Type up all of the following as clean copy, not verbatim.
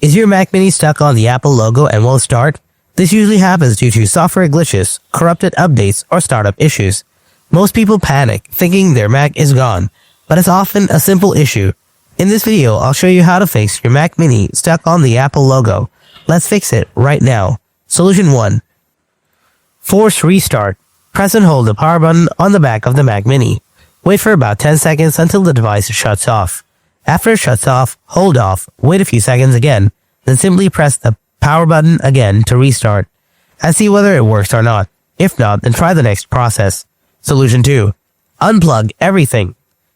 Is your Mac Mini stuck on the Apple logo and won't start? This usually happens due to software glitches, corrupted updates, or startup issues. Most people panic, thinking their Mac is gone, but it's often a simple issue. In this video, I'll show you how to fix your Mac Mini stuck on the Apple logo. Let's fix it right now. Solution 1. Force restart. Press and hold the power button on the back of the Mac Mini. Wait for about 10 seconds until the device shuts off. After it shuts off, hold off, wait a few seconds again, then simply press the power button again to restart, and see whether it works or not. If not, then try the next process. Solution 2. Unplug everything.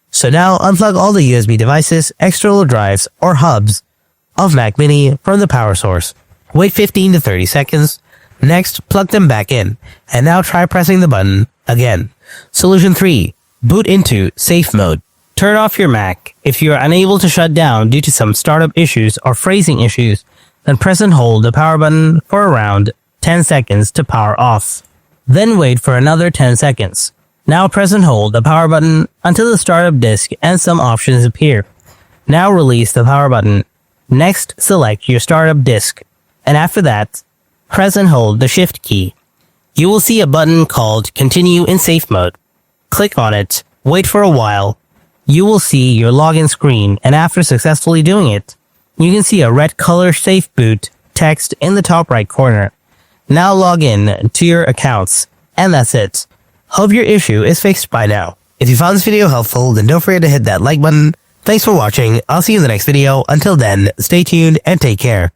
So now unplug all the USB devices, external drives, or hubs of Mac Mini from the power source. Wait 15 to 30 seconds. Next, plug them back in, and now try pressing the button again. Solution 3. Boot into safe mode. Turn off your Mac. If you are unable to shut down due to some startup issues or phrasing issues, then press and hold the power button for around 10 seconds to power off. Then wait for another 10 seconds. Now press and hold the power button until the startup disk and some options appear. Now release the power button. Next, select your startup disk, and after that, press and hold the Shift key. You will see a button called Continue in Safe Mode. Click on it, wait for a while. You will see your login screen, and after successfully doing it, you can see a red color Safe Boot text in the top right corner. Now log in to your accounts, and that's it. Hope your issue is fixed by now. If you found this video helpful, then don't forget to hit that like button. Thanks for watching. I'll see you in the next video. Until then, stay tuned and take care.